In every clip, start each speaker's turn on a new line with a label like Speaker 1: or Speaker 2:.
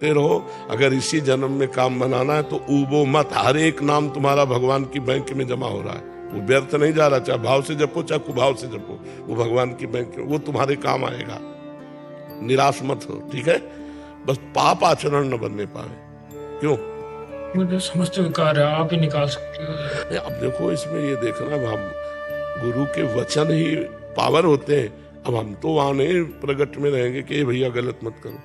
Speaker 1: ते रहो। अगर इसी जन्म में काम बनाना है तो ऊबो मत। हर एक नाम तुम्हारा भगवान की बैंक में जमा हो रहा है, वो व्यर्थ नहीं जा रहा। चाहे भाव से जपो चाहे कुभाव से जपो, वो भगवान की बैंक में, वो तुम्हारे काम आएगा। निराश मत हो, ठीक है। बस पाप आचरण न बनने पाए। क्यों?
Speaker 2: मुझे समझते विकार है, आप ही निकाल सकते हो।
Speaker 1: अब देखो इसमें ये देखना, हम गुरु के वचन ही पावर होते हैं। अब हम तो वहां नहीं प्रगट में रहेंगे कि भैया गलत मत करो।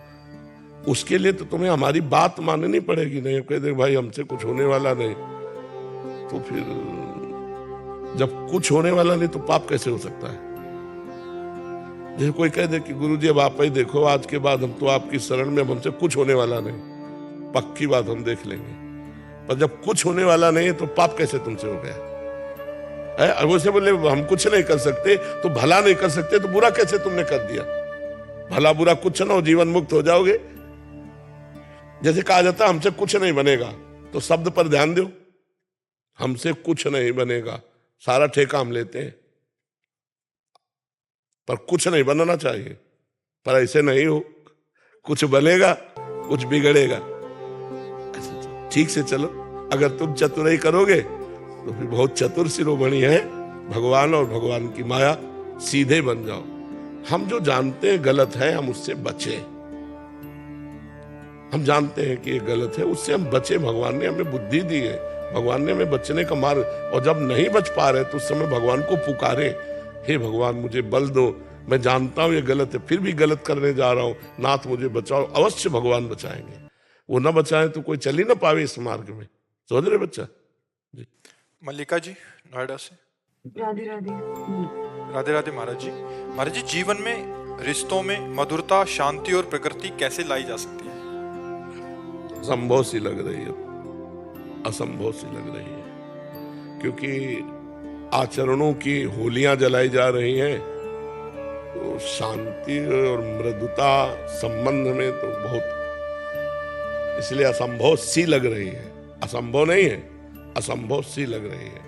Speaker 1: उसके लिए तो तुम्हें हमारी बात माननी पड़ेगी। नहीं कह दे भाई हमसे कुछ होने वाला नहीं, तो फिर जब कुछ होने वाला नहीं तो पाप कैसे हो सकता है? जैसे कोई कह दे कि गुरुजी अब आप ही देखो, आज के बाद हम तो आपकी शरण में, अब हमसे कुछ होने वाला नहीं, पक्की बात हम देख लेंगे। पर जब कुछ होने वाला नहीं है तो पाप कैसे तुमसे हो गया? वो से बोले हम कुछ नहीं कर सकते, तो भला नहीं कर सकते तो बुरा कैसे तुमने कर दिया? भला बुरा कुछ ना हो, जीवन मुक्त हो जाओगे। जैसे कहा जाता है हमसे कुछ नहीं बनेगा, तो शब्द पर ध्यान दो, हमसे कुछ नहीं बनेगा, सारा ठेका हम लेते हैं। पर कुछ नहीं बनना चाहिए, पर ऐसे नहीं हो, कुछ बनेगा कुछ बिगड़ेगा। ठीक से चलो। अगर तुम चतुराई करोगे तो फिर बहुत चतुर शिरोमणि है भगवान और भगवान की माया, सीधे बन जाओ। हम जो जानते हैं गलत है, हम उससे बचे। हम जानते हैं कि ये गलत है, उससे हम बचे। भगवान ने हमें बुद्धि दी है, भगवान ने हमें बचने का मार्ग। और जब नहीं बच पा रहे तो उस समय भगवान को पुकारे, हे भगवान मुझे बल दो, मैं जानता हूं ये गलत है, फिर भी गलत करने जा रहा हूं, नाथ मुझे बचाओ। अवश्य भगवान बचाएंगे। वो ना बचाए तो कोई चल ही ना पावे इस मार्ग में। समझ रहे बच्चा जी?
Speaker 3: मल्लिका जी नोएडा से।
Speaker 4: राधे राधे।
Speaker 3: राधे राधे महाराज जी। महाराज जी, जीवन में रिश्तों में मधुरता, शांति और प्रकृति कैसे लाई जा सकती है?
Speaker 1: असंभव सी लग रही है, असंभव सी लग रही है, क्योंकि आचरणों की होलियां जलाई जा रही हैं। तो शांति और मृदुता संबंध में तो बहुत, इसलिए असंभव सी लग रही है। असंभव नहीं है, असंभव सी लग रही है,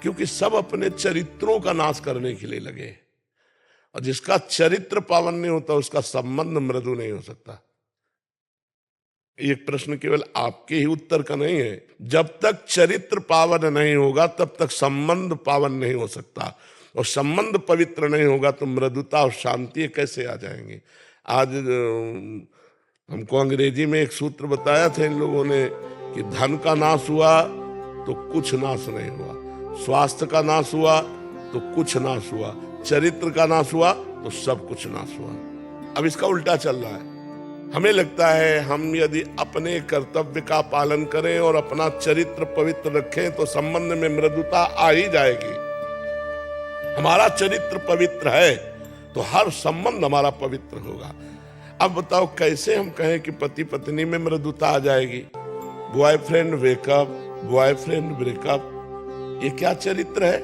Speaker 1: क्योंकि सब अपने चरित्रों का नाश करने के लिए लगे। और जिसका चरित्र पावन नहीं होता उसका संबंध मृदु नहीं हो सकता। ये प्रश्न केवल आपके ही उत्तर का नहीं है। जब तक चरित्र पावन नहीं होगा तब तक संबंध पावन नहीं हो सकता, और संबंध पवित्र नहीं होगा तो मृदुता और शांति कैसे आ जाएंगे? आज हमको अंग्रेजी में एक सूत्र बताया था इन लोगों ने कि धन का नाश हुआ तो कुछ नाश नहीं हुआ, स्वास्थ्य का नाश हुआ तो कुछ नाश हुआ, चरित्र का नाश हुआ तो सब कुछ नाश हुआ। अब इसका उल्टा चल रहा है। हमें लगता है हम यदि अपने कर्तव्य का पालन करें और अपना चरित्र पवित्र रखें तो संबंध में मृदुता आ ही जाएगी। हमारा चरित्र पवित्र है तो हर संबंध हमारा पवित्र होगा। अब बताओ कैसे हम कहें कि पति पत्नी में मृदुता आ जाएगी? बॉयफ्रेंड ब्रेकअप, बॉयफ्रेंड ब्रेकअप, ये क्या चरित्र है?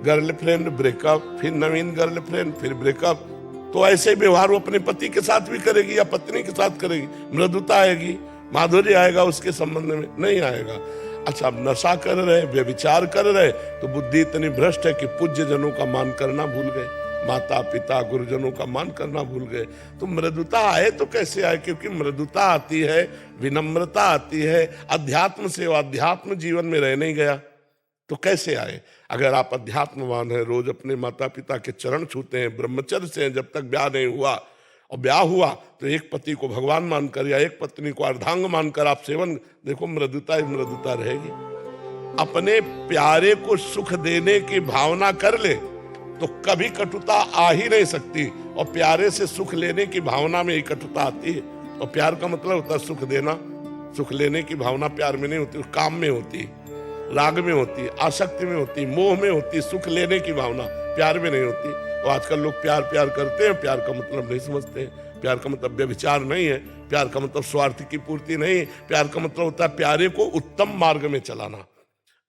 Speaker 1: गर्लफ्रेंड ब्रेकअप, फिर नवीन गर्लफ्रेंड, फिर ब्रेकअप। तो ऐसे व्यवहार वो अपने पति के साथ भी करेगी या पत्नी के साथ करेगी, मृदुता आएगी, माधुर्य आएगा उसके संबंध में? नहीं आएगा। अच्छा, अब नशा कर रहे, व्यभिचार कर रहे, तो बुद्धि इतनी भ्रष्ट है कि पूज्य जनों का मान करना भूल गए, माता पिता गुरुजनों का मान करना भूल गए। तो मृदुता आए तो कैसे आए? क्योंकि मृदुता आती है, विनम्रता आती है अध्यात्म से। अध्यात्म जीवन में रह नहीं गया तो कैसे आए? अगर आप अध्यात्मवान हैं, रोज अपने माता पिता के चरण छूते हैं, ब्रह्मचर्य से हैं, जब तक ब्याह नहीं हुआ, और ब्याह हुआ तो एक पति को भगवान मानकर या एक पत्नी को अर्धांग मानकर आप सेवन, देखो मृदुता ही मृदुता रहेगी। अपने प्यारे को सुख देने की भावना कर ले तो कभी कटुता आ ही नहीं सकती, और प्यारे से सुख लेने की भावना में ही कटुता आती है। और प्यार का मतलब होता है सुख देना। सुख लेने की भावना प्यार में नहीं होती, काम में होती है, राग में होती, आसक्ति में होती, मोह में होती। सुख लेने की भावना प्यार में नहीं होती। और आजकल लोग प्यार प्यार करते हैं, प्यार का मतलब नहीं समझते हैं। प्यार का मतलब व्यभिचार नहीं है, प्यार का मतलब स्वार्थ की पूर्ति नहीं है। प्यार का मतलब होता है प्यारे को उत्तम मार्ग में चलाना।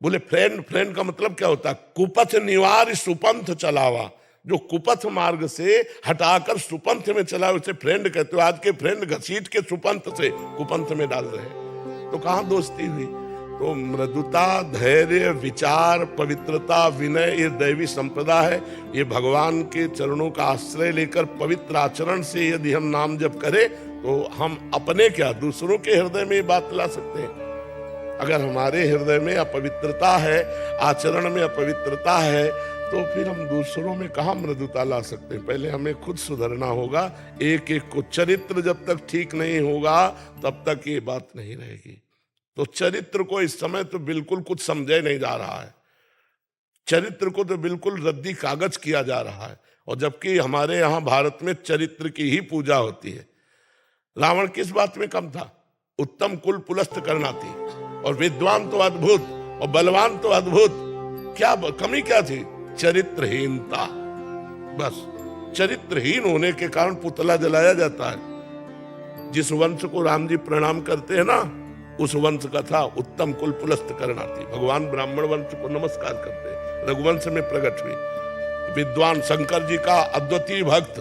Speaker 1: बोले फ्रेंड, फ्रेंड का मतलब क्या होता है? कुपथ निवार सुपंथ चलावा। जो कुपथ मार्ग से हटाकर सुपंथ में चला उसे फ्रेंड कहते हो। आज के फ्रेंड घसीट के सुपंथ से कुपंथ में डाल रहे हैं, तो कहां दोस्ती हुई? तो मृदुता, धैर्य, विचार, पवित्रता, विनय, ये दैवी संपदा है। ये भगवान के चरणों का आश्रय लेकर पवित्र आचरण से यदि हम नाम जप करें तो हम अपने क्या दूसरों के हृदय में ये बात ला सकते हैं। अगर हमारे हृदय में अपवित्रता है, आचरण में अपवित्रता है, तो फिर हम दूसरों में कहाँ मृदुता ला सकते हैं। पहले हमें खुद सुधरना होगा। एक एक को चरित्र जब तक ठीक नहीं होगा तब तक ये बात नहीं रहेगी। तो चरित्र को इस समय तो बिल्कुल कुछ समझे नहीं जा रहा है। चरित्र को तो बिल्कुल रद्दी कागज किया जा रहा है। और जबकि हमारे यहाँ भारत में चरित्र की ही पूजा होती है। रावण किस बात में कम था? उत्तम कुल पुलस्त करना थी, और विद्वान तो अद्भुत और बलवान तो अद्भुत। क्या कमी क्या थी? चरित्रहीनता। बस चरित्रहीन होने के कारण पुतला जलाया जाता है। जिस वंश को राम जी प्रणाम करते हैं ना, उस वंश का था उत्तम कुल पुलस्त करना थी। भगवान ब्राह्मण वंश को नमस्कार करते हैं, रघुवंश में प्रकट हुई। विद्वान शंकर जी का अद्वितीय भक्त।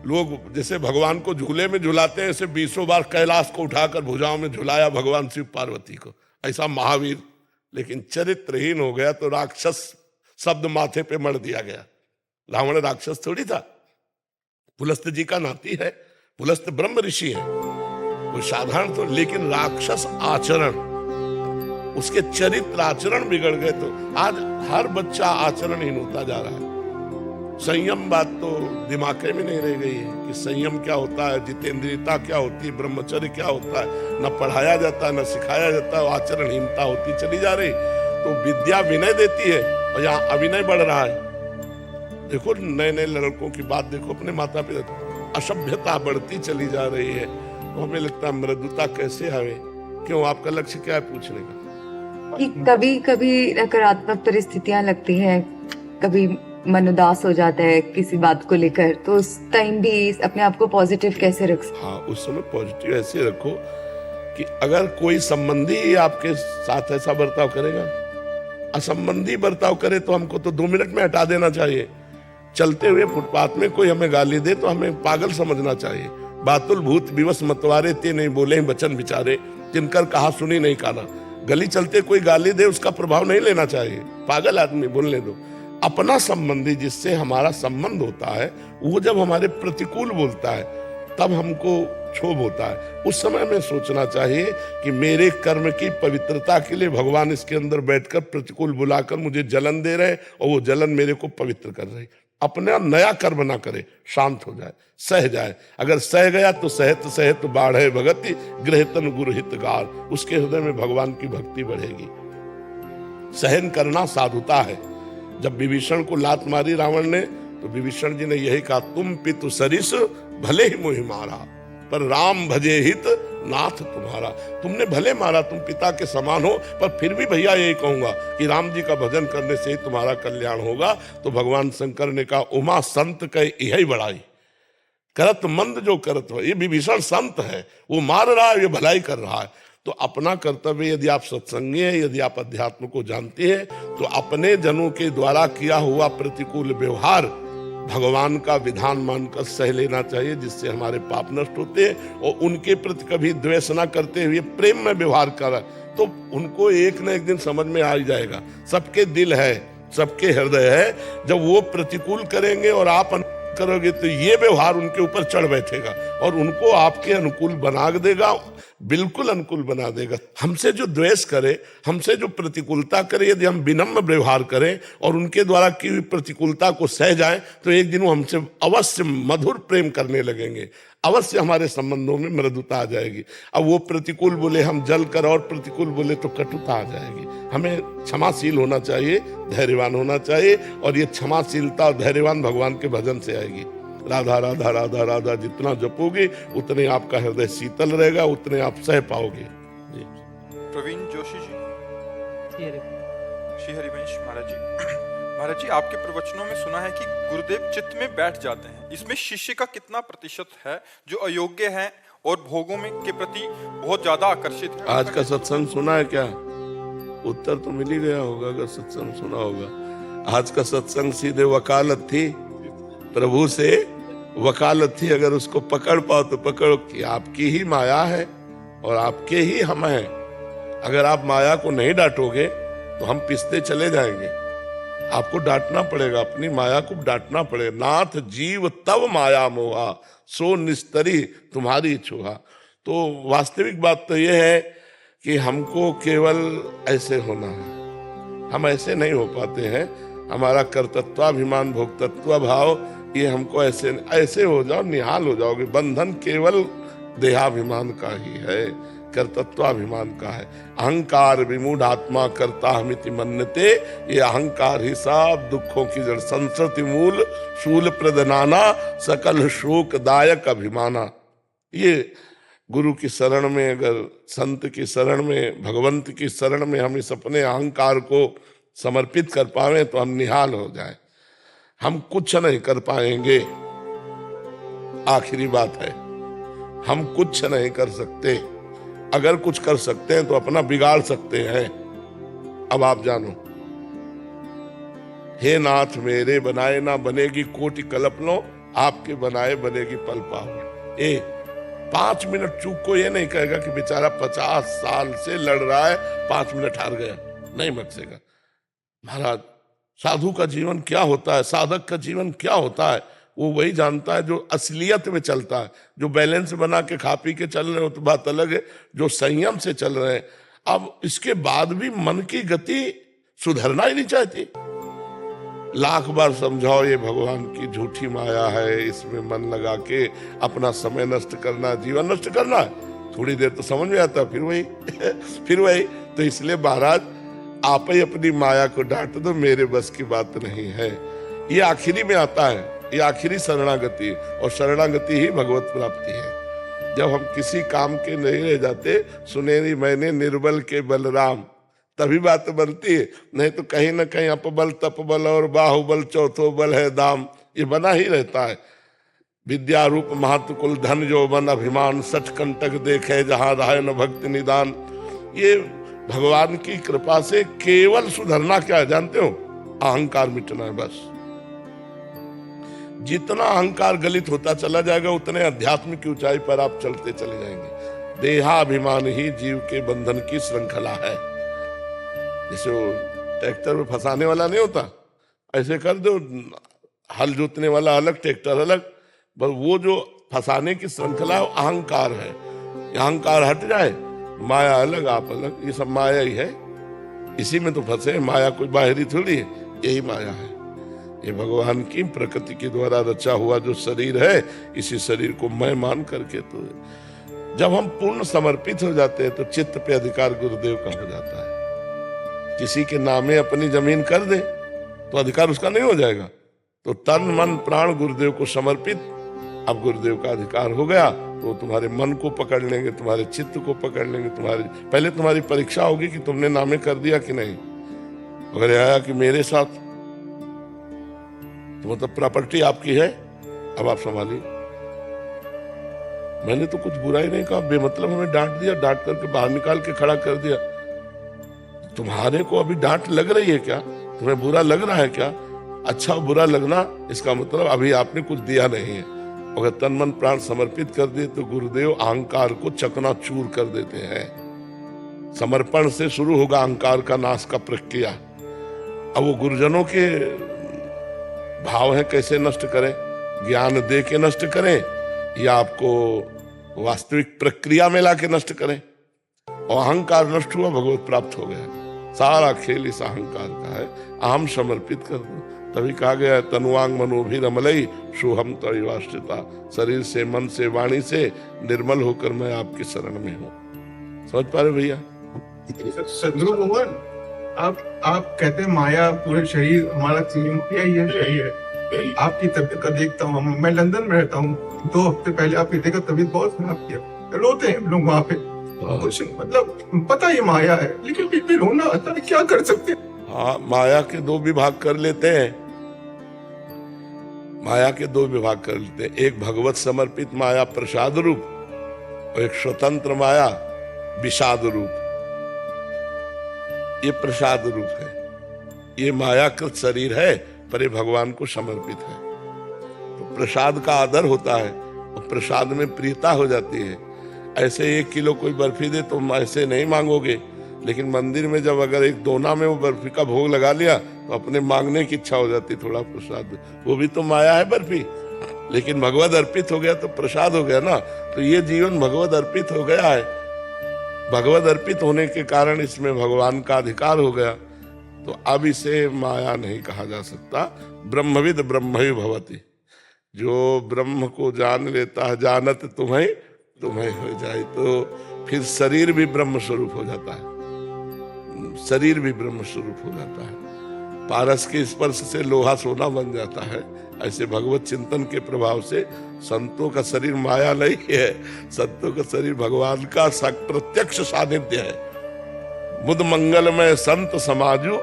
Speaker 1: लोग जैसे भगवान को झूले में झुलाते हैं, ऐसे 20 बार कैलाश को उठाकर भुजाओं में झुलाया भगवान शिव पार्वती को, ऐसा महावीर। लेकिन चरित्रहीन हो गया तो राक्षस शब्द माथे पे मढ़ दिया गया। रावण राक्षस थोड़ी था, पुलस्त जी का नाती है। पुलस्त ब्रह्म ऋषि है, वो साधारण तो, लेकिन राक्षस आचरण, उसके चरित्र आचरण बिगड़ गए। तो आज हर बच्चा आचरणहीन होता जा रहा है। संयम बात तो दिमाग में नहीं रह गई है कि संयम क्या होता है, जितेंद्रियता क्या होती है, ब्रह्मचर्य क्या होता है। न पढ़ाया जाता है, न सिखाया जाता है, आचरणहीनता होती चली जा रही। तो विद्या विनय देती है और यहाँ अविनय बढ़ रहा है। देखो नए नए लड़कों की बात देखो, अपने माता पिता, असभ्यता बढ़ती चली जा रही है। तो हमें लगता है मृदुता कैसे आवे। क्यों, आपका लक्ष्य क्या है पूछने का?
Speaker 4: कि कभी कभी नकारात्मक परिस्थितियां लगती हैं, कभी मन उदास हो जाता है किसी बात को लेकर, तो उस टाइम भी अपने आप को पॉजिटिव कैसे रख सकते?
Speaker 1: हाँ, उस समय पॉजिटिव ऐसे रखो कि अगर कोई संबंधी आपके साथ ऐसा बर्ताव करेगा, असंबंधी बर्ताव करे, तो हमको तो 2 मिनट में हटा देना चाहिए। चलते हुए फुटपाथ में कोई हमें गाली दे तो हमें पागल समझना चाहिए। बातुल भूत विवश मतवारे, ते नहीं बोले वचन विचारे, जिनकर कहा सुनी नहीं काना। गली चलते कोई गाली दे, उसका प्रभाव नहीं लेना चाहिए। पागल आदमी, बोलने दो। अपना संबंधी जिससे हमारा संबंध होता है, वो जब हमारे प्रतिकूल बोलता है तब हमको क्षोभ होता है। उस समय हमें सोचना चाहिए कि मेरे कर्म की पवित्रता के लिए भगवान इसके अंदर बैठकर प्रतिकूल बुलाकर मुझे जलन दे रहे, और वो जलन मेरे को पवित्र कर रही। अपना नया कर्म ना करे, शांत हो जाए, सह जाए। अगर सह गया तो सहत सहत बाढ़े भगति, गृहतन गुरु हितगार। उसके हृदय में भगवान की भक्ति बढ़ेगी। सहन करना साधुता है। जब विभीषण को लात मारी रावण ने, तो विभीषण जी ने यही कहा, तुम पितु सरिस भले ही मोहि मारा, पर राम भजे हित नाथ तुम्हारा। तुमने भले मारा, तुम पिता के समान हो, पर फिर भी भैया यही कहूंगा कि राम जी का भजन करने से ही तुम्हारा कल्याण होगा। तो भगवान शंकर ने कहा, उमा संत कह यही बढ़ाई, करत मंद जो करत हो। ये विभीषण संत है, वो मार रहा है, ये भलाई कर रहा है। तो अपना कर्तव्य, यदि आप सत्संगी हैं, यदि आप अध्यात्म को जानते हैं, तो अपने जनों के द्वारा किया हुआ प्रतिकूल व्यवहार भगवान का विधान मानकर सह लेना चाहिए, जिससे हमारे पाप नष्ट होते हैं। और उनके प्रति कभी द्वेष न करते हुए प्रेम में व्यवहार करा, तो उनको एक न एक दिन समझ में आ ही जाएगा। सबके दिल है, सबके हृदय है। जब वो प्रतिकूल करेंगे और आप करोगे, तो ये व्यवहार उनके ऊपर चढ़ बैठेगा और उनको आपके अनुकूल बना देगा, बिल्कुल अनुकूल बना देगा। हमसे जो द्वेष करे, हमसे जो प्रतिकूलता करे, यदि हम विनम्र व्यवहार करें और उनके द्वारा की हुई प्रतिकूलता को सह जाएं, तो एक दिन वो हमसे अवश्य मधुर प्रेम करने लगेंगे। अवश्य हमारे संबंधों में मृदुता आ जाएगी। अब वो प्रतिकूल बोले हम जल कर, और प्रतिकूल बोले तो कटुता आ जाएगी। हमें क्षमाशील होना चाहिए, धैर्यवान होना चाहिए, और ये क्षमाशीलता और धैर्यवान भगवान के भजन से आएगी। राधा राधा राधा राधा जितना जपोगे, उतने आपका हृदय शीतल रहेगा, उतने आप सह पाओगे। जी।
Speaker 3: प्रवीण जोशी जी, श्री हरिवंश महाराज जी। महाराज जी, आपके प्रवचनों में सुना है कि गुरुदेव चित्त में बैठ जाते हैं। इसमें शिष्य का कितना प्रतिशत है जो अयोग्य है और भोगों में के प्रति बहुत ज्यादा आकर्षित है?
Speaker 1: आज का सत्संग सुना है क्या? उत्तर तो मिल ही गया होगा अगर सत्संग सुना होगा। आज का सत्संग सीधे वकालत थी, प्रभु से वकालत थी। अगर उसको पकड़ पाओ तो पकड़ो कि आपकी ही माया है और आपके ही हम हैं। अगर आप माया को नहीं डांटोगे तो हम पिसते चले जाएंगे। आपको डांटना पड़ेगा, अपनी माया को डांटना पड़ेगा। नाथ जीव तब माया मोहा, सो निस्तरी तुम्हारी छुहा। तो वास्तविक बात तो यह है कि हमको केवल ऐसे होना है, हम ऐसे नहीं हो पाते हैं। हमारा कर्तृत्वाभिमान, भोक्तत्व भाव, ये हमको ऐसे हो जाओ, निहाल हो जाओगे। बंधन केवल देहाभिमान का ही है, कर्तृत्वाभिमान का है। अहंकार विमूढ़ आत्मा कर्ता हमिति मन्यते, ये अहंकार ही सब दुखों की जड़। संसृति मूल शूल प्रदनाना, सकल शोकदायक अभिमाना। ये गुरु की शरण में, अगर संत की शरण में, भगवंत की शरण में हम इस अपने अहंकार को समर्पित कर पावे तो हम निहाल हो जाए। हम कुछ नहीं कर पाएंगे, आखिरी बात है, हम कुछ नहीं कर सकते। अगर कुछ कर सकते हैं तो अपना बिगाड़ सकते हैं। अब आप जानो, हे नाथ मेरे बनाए ना बनेगी कोटि कल्पनो, आपके बनाए बनेगी पल पाओ। 5 मिनट चूक को ये नहीं कहेगा कि बेचारा 50 साल से लड़ रहा है, 5 मिनट हार गया, नहीं बख्शेगा। महाराज, साधु का जीवन क्या होता है, साधक का जीवन क्या होता है, वो वही जानता है जो असलियत में चलता है। जो बैलेंस बना के खा पी के चल रहे हो तो बात अलग है, जो संयम से चल रहे हैं। अब इसके बाद भी मन की गति सुधरना ही नहीं चाहती। लाख बार समझाओ ये भगवान की झूठी माया है, इसमें मन लगा के अपना समय नष्ट करना, जीवन नष्ट करना है। थोड़ी देर तो समझ में आता, फिर वही फिर वही। तो इसलिए महाराज, आप ही अपनी माया को डांट दो, मेरे बस की बात नहीं है। ये आखिरी में आता है, ये आखिरी शरणागति, और शरणागति ही भगवत प्राप्ति है। जब हम किसी काम के नहीं रह जाते, सुनेरी मैंने निर्बल के बलराम, तभी बात बनती है। नहीं तो कहीं ना कहीं अपबल तपबल और बाहुबल चौथो बल है दाम, ये बना ही रहता है। विद्या रूप महत्व कुल धन जो बन अभिमान, सच कंटक देखे जहां रहे न भक्ति निदान। ये भगवान की कृपा से केवल सुधरना क्या है जानते हो? अहंकार मिटना है बस। जितना अहंकार गलित होता चला जाएगा, उतने अध्यात्म की ऊंचाई पर आप चलते चले जाएंगे। देहाभिमान ही जीव के बंधन की श्रृंखला है। जैसे वो ट्रैक्टर में फंसाने वाला नहीं होता, ऐसे कर दो, हल जोतने वाला अलग, ट्रैक्टर अलग, बस वो जो फंसाने की श्रृंखला है अहंकार है। अहंकार हट जाए, माया अलग आप अलग, ये सब माया ही है। इसी में तो फंसे, माया कोई बाहरी थोड़ी है, यही माया है। ये भगवान की प्रकृति के द्वारा रचा हुआ जो शरीर है, इसी शरीर को मैं मान करके, तो जब हम पूर्ण समर्पित हो जाते हैं तो चित्त पे अधिकार गुरुदेव का हो जाता है। किसी के नामे अपनी जमीन कर दे तो अधिकार उसका नहीं हो जाएगा। तो तन मन प्राण गुरुदेव को समर्पित, अब गुरुदेव का अधिकार हो गया तो तुम्हारे मन को पकड़ लेंगे, तुम्हारे चित्त को पकड़ लेंगे। पहले तुम्हारी परीक्षा होगी कि तुमने नामे कर दिया कि नहीं। अगर आया कि मेरे साथ, तो मतलब प्रॉपर्टी आपकी है, अब आप संभालिए। मैंने तो कुछ बुरा ही नहीं कहा, बेमतलब हमें डांट दिया, डांट करके बाहर निकाल के खड़ा कर दिया। तुम्हारे को अभी डांट लग रही है क्या? तुम्हें बुरा लग रहा है क्या? अच्छा बुरा लगना इसका मतलब अभी आपने कुछ दिया नहीं है। अगर तन मन प्राण समर्पित कर दिए तो गुरुदेव अहंकार को चकनाचूर कर देते हैं। समर्पण से शुरू होगा अहंकार का नाश का प्रक्रिया। अब वो गुरुजनों के भाव है, कैसे नष्ट करें? ज्ञान दे के नष्ट करें या आपको वास्तविक प्रक्रिया में ला के नष्ट करें? और अहंकार नष्ट हुआ, भगवत प्राप्त हो गया। सारा खेल इस अहंकार का है। अहम समर्पित कर दो, तभी कहा गया तनुवांग मनोभिरमलई शुभम तयवाश्रिता। शरीर से, मन से, वाणी से निर्मल होकर मैं आपकी शरण में हूँ। समझ पा रहे भैया?
Speaker 5: सदगुरु भगवान, आप कहते हैं माया पूरे शरीर हमारा यही है शरीर है। आपकी तबीयत का देखता हूँ, मैं लंदन में रहता हूँ, 2 हफ्ते पहले आपकी देखा तबीयत बहुत खराब किया, रोते हैं लोग वहाँ पे। कुछ मतलब पता ही माया है, लेकिन फिर भी रोना आता है, क्या कर सकते हैं?
Speaker 1: हाँ, माया के 2 विभाग कर लेते हैं। माया के 2 विभाग कर लेते हैं। एक भगवत समर्पित माया प्रसाद रूप, और एक स्वतंत्र माया विषाद रूप। ये प्रसाद रूप है, ये मायाकृत शरीर है पर ये भगवान को समर्पित है। तो प्रसाद का आदर होता है और प्रसाद में प्रियता हो जाती है। ऐसे 1 किलो कोई बर्फी दे तो ऐसे नहीं मांगोगे, लेकिन मंदिर में जब अगर एक दोना में वो बर्फी का भोग लगा लिया तो अपने मांगने की इच्छा हो जाती थोड़ा प्रसाद, वो भी तो माया है बर्फी, लेकिन भगवत अर्पित हो गया तो प्रसाद हो गया ना। तो ये जीवन भगवत अर्पित हो गया है, भगवत अर्पित होने के कारण इसमें भगवान का अधिकार हो गया, तो अब इसे माया नहीं कहा जा सकता। ब्रह्मविद ब्रह्मैव भवति, जो ब्रह्म को जान लेता है, जानत तुम्हें तुम्हें हो जाए, तो फिर शरीर भी ब्रह्म स्वरूप हो जाता है, शरीर भी ब्रह्म स्वरूप हो जाता है। पारस के स्पर्श से लोहा सोना बन जाता है, ऐसे भगवत चिंतन के प्रभाव से संतों का शरीर माया नहीं है, संतों का शरीर भगवान का प्रत्यक्ष सानिध्य है। बुध मंगलमय संत समाजू,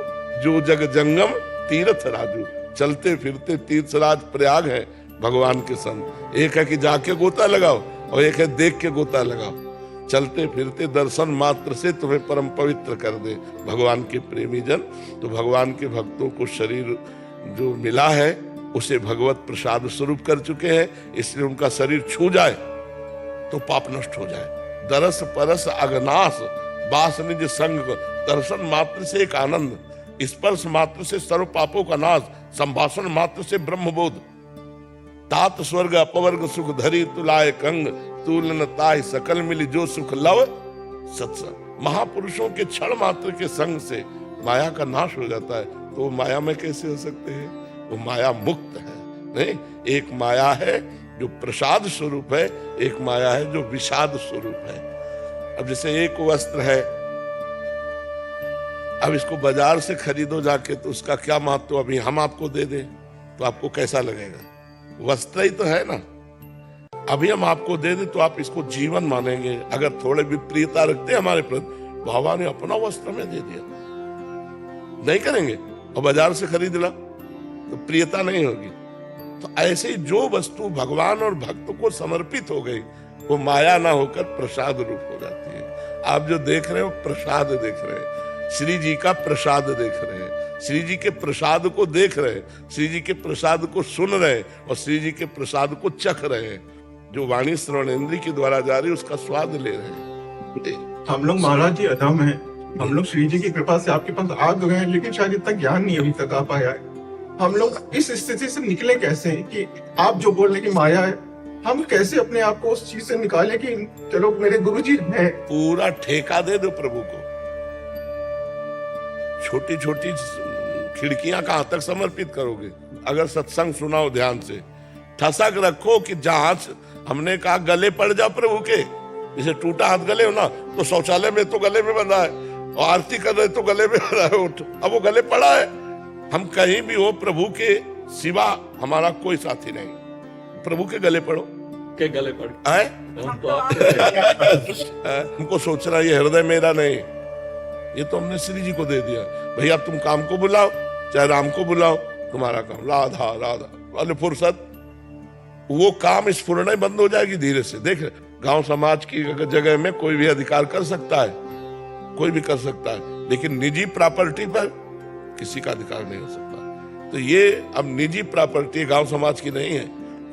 Speaker 1: जो जग जंगम तीर्थ राजू। चलते फिरते तीर्थराज प्रयाग है भगवान के संत। एक है कि जाके गोता लगाओ और एक है देख के गोता लगाओ। चलते फिरते दर्शन मात्र से तुम्हें परम पवित्र कर दे भगवान के प्रेमी जन। तो भगवान के भक्तों को शरीर जो मिला है उसे भगवत प्रसाद स्वरूप कर चुके हैं, इसलिए उनका शरीर छू जाए तो पाप नष्ट हो जाए। दरस परस अगनाश बास निज संग, दर्शन मात्र से एक आनंद, स्पर्श मात्र से सर्व पापों का नाश, संभाषण मात्र से ब्रह्मबोध। तात स्वर्ग अपवर्ग सुख धरी तुलाए कंग, तूलन ताय सकल मिली जो सुख लव सत्संग। महापुरुषों के क्षण मात्र के संग से माया का नाश हो जाता है, तो वो माया में कैसे हो सकते हैं? वो माया मुक्त है। नहीं, एक माया है जो प्रसाद स्वरूप है, एक माया है जो विषाद स्वरूप है। अब जैसे एक वस्त्र है, अब इसको बाजार से खरीदो जाके तो उसका क्या महत्व अभी हम आपको दे दें तो आपको कैसा लगेगा? वस्त्र ही तो है ना। अभी हम आपको दे दें तो आप इसको जीवन मानेंगे। अगर थोड़े विप्रियता रखते हमारे प्रति, बाबा ने अपना वस्त्र में दे दिया, नहीं करेंगे। और बाजार से खरीद ला तो प्रियता नहीं होगी। तो ऐसे ही जो वस्तु भगवान और भक्त को समर्पित हो गई वो माया ना होकर प्रसाद रूप हो जाती है। आप जो देख रहे हो प्रसाद देख रहे हैं, श्री जी का प्रसाद देख रहे हैं, श्री जी के प्रसाद को देख रहे हैं, श्री जी के प्रसाद को सुन रहे हैं और श्री जी के प्रसाद को चख रहे हैं। जो वाणी श्रवणेंद्रिय के द्वारा जा रही है उसका स्वाद ले रहे हैं।
Speaker 5: हम लोग महाराज जी अधम हैं, हम लोग श्री जी की कृपा से आपके पास आ गए हैं, लेकिन शायद इतना ज्ञान नहीं अभी तक आ पाया है। हम लोग इस स्थिति से निकले कैसे कि आप जो बोल रहे कि माया है, हम कैसे अपने आप को उस चीज से निकाले कि चलो मेरे गुरु जी हैं।
Speaker 1: पूरा ठेका दे दो प्रभु को। छोटी छोटी खिड़कियां कहां तक समर्पित करोगे? अगर सत्संग सुनाओ ध्यान से, ठसक रखो कि जहां हमने कहा गले पड़ जाओ प्रभु के, जैसे टूटा हाथ गले हो ना, तो शौचालय में तो गले में बंधा है और आरती कर रहे तो गले में बंधा है, अब वो गले पड़ा है। हम कहीं भी हो प्रभु के सिवा हमारा कोई साथी नहीं, प्रभु के गले पड़ो
Speaker 6: के गले पड़
Speaker 1: आए।
Speaker 6: हम तो आपके
Speaker 1: हमको सोचना ये हृदय मेरा नहीं, ये तो हमने श्री जी को दे दिया। भैया तुम काम को बुलाओ चाहे राम को बुलाओ, तुम्हारा काम राधा राधा वाले फुर्सत, वो काम स्फुरना बंद हो जाएगी धीरे से। देख गांव समाज की जगह में कोई भी अधिकार कर सकता है, कोई भी कर सकता है, लेकिन निजी प्रॉपर्टी पर किसी का अधिकार नहीं हो सकता। तो ये अब निजी प्रॉपर्टी गांव समाज की नहीं है,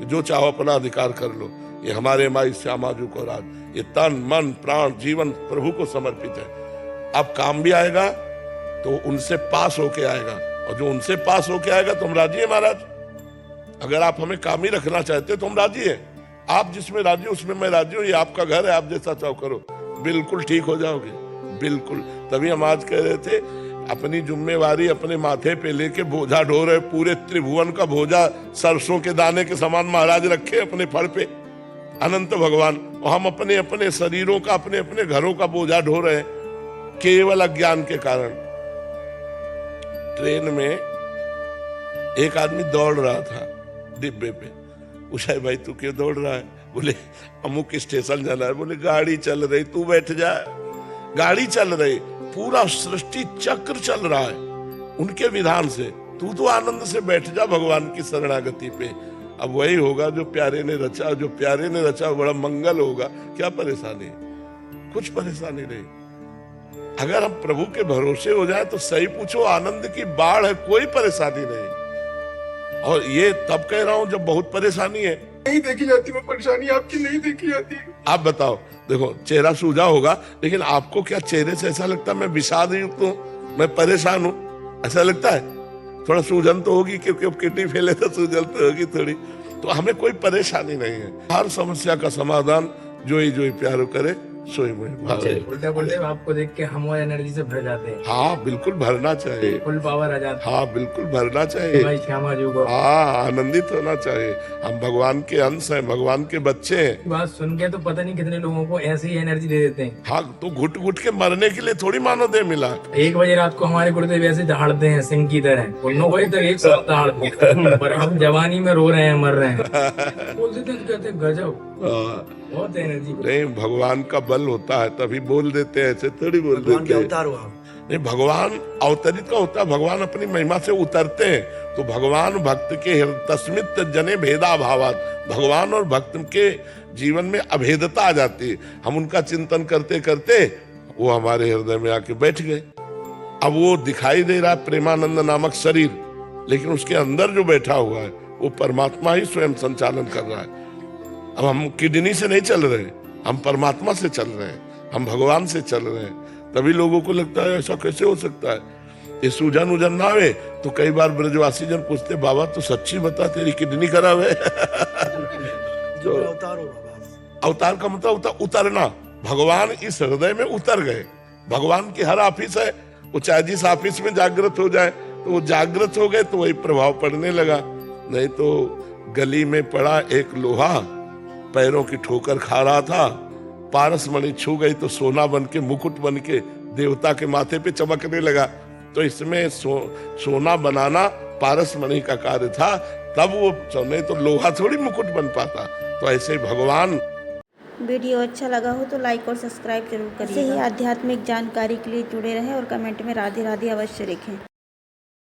Speaker 1: जो चाहो अपना अधिकार कर लो। ये हमारे माई श्यामाजू को राज, ये तन मन प्राण जीवन प्रभु को समर्पित है। अब काम भी आएगा तो उनसे पास होके आएगा, और जो उनसे पास होके आएगा तो हम राजी है महाराज। अगर आप हमें काम ही रखना चाहते तो हम राजी है। आप जिसमें राजी हो उसमें मैं राजी हूँ, ये आपका घर है, आप जैसा चाहो करो, बिल्कुल ठीक हो जाओगे, बिल्कुल। तभी हम आज कह रहे थे अपनी जिम्मेवारी अपने माथे पे लेके बोझा ढो रहे, पूरे त्रिभुवन का बोझा सरसों के दाने के समान महाराज रखे अपने फड़ पे अनंत भगवान, और हम अपने अपने शरीरों का अपने अपने घरों का बोझा ढो रहे हैं केवल अज्ञान के कारण। ट्रेन में एक आदमी दौड़ रहा था डिब्बे पे, पूछा भाई तू क्यों दौड़ रहा है? बोले अमुक स्टेशन जाना है। बोले गाड़ी चल रही, तू बैठ जा। गाड़ी चल रही, पूरा सृष्टि चक्र चल रहा है उनके विधान से, तू तो आनंद से बैठ जा भगवान की शरणागति पे। अब वही होगा जो प्यारे ने रचा, जो प्यारे ने रचा बड़ा मंगल होगा। क्या परेशानी? कुछ परेशानी नहीं। अगर हम प्रभु के भरोसे हो जाए तो सही पूछो, आनंद की बाढ़ है, कोई परेशानी नहीं। और ये तब कह रहा हूं जब बहुत परेशानी है।
Speaker 5: नहीं देखी जाती वो परेशानी आपकी, नहीं देखी जाती।
Speaker 1: आप बताओ, देखो चेहरा सूझा होगा, लेकिन आपको क्या चेहरे से ऐसा लगता है मैं विषाद युक्त हूं, मैं परेशान हूं? ऐसा लगता है? थोड़ा सूजन तो होगी, क्योंकि अब किडनी फेल है तो सूजन तो होगी थोड़ी। तो हमें कोई परेशानी नहीं है। हर समस्या का समाधान जो ही प्यारो करे सोई मोहि भावे।
Speaker 7: उल्टा गुरुदेव आपको देख के हम और एनर्जी से भर जाते हैं,
Speaker 1: हाँ बिल्कुल भरना चाहिए।
Speaker 7: फुल पावर आ जाता है।
Speaker 1: हाँ बिल्कुल भरना चाहिए।
Speaker 7: भाई श्यामा जी को
Speaker 1: हाँ आनंदित होना चाहिए। हम भगवान के अंश हैं, भगवान के बच्चे हैं।
Speaker 7: बात सुन के तो पता नहीं कितने लोगों को ऐसी ही एनर्जी दे देते हैं।
Speaker 1: हाँ तो घुट घुट के मरने के लिए थोड़ी मानो दे मिला।
Speaker 7: 1 बजे रात को हमारे गुरुदेव ऐसे दहाड़ते हैं सिंह की तरह, 9 बजे तक एक साथ दहाड़ते हैं, पर हम जवानी में रो रहे हैं, मर रहे हैं। बोल देते हैं, कहते हैं गजब, बहुत एनर्जी।
Speaker 1: नहीं भगवान का बल होता है तभी बोल देते हैं, ऐसे थोड़ी बोल देते हैं। नहीं भगवान अवतरित का होता है, भगवान अपनी महिमा से उतरते हैं। तो भगवान भक्त के तस्मित जने भेदा भावात, भगवान और भक्त के जीवन में अभेदता आ जाती है। हम उनका चिंतन करते करते वो हमारे हृदय में आके बैठ गए। अब वो दिखाई दे रहा है प्रेमानंद नामक शरीर, लेकिन उसके अंदर जो बैठा हुआ है वो परमात्मा ही स्वयं संचालन कर रहा है। अब हम किडनी से नहीं चल रहे, हम परमात्मा से चल रहे हैं, हम भगवान से चल रहे हैं। तभी लोगों को लगता है ऐसा कैसे हो सकता है, ये सूजन उजन ना आवे। तो कई बार ब्रजवासी जन पूछते, बाबा तो सच्ची बता तेरी किडनी खराब है। अवतार का मतलब होता उतरना। भगवान इस हृदय में उतर गए। भगवान की हर ऑफिस है, वो चाहे जिस ऑफिस में जागृत हो जाए तो वो जागृत हो गए तो वही प्रभाव पड़ने लगा। नहीं तो गली में पड़ा एक लोहा पैरों की ठोकर खा रहा था, पारस मणि छू गई तो सोना बन के मुकुट बन के देवता के माथे पे चमकने लगा। तो इसमें सोना बनाना पारस मणि का कार्य था, तब वो नहीं तो लोहा थोड़ी मुकुट बन पाता। तो ऐसे भगवान।
Speaker 8: वीडियो अच्छा लगा हो तो लाइक और सब्सक्राइब जरूर करिए। ऐसे ही आध्यात्मिक जानकारी के लिए जुड़े रहें और कमेंट में राधे राधे अवश्य लिखें।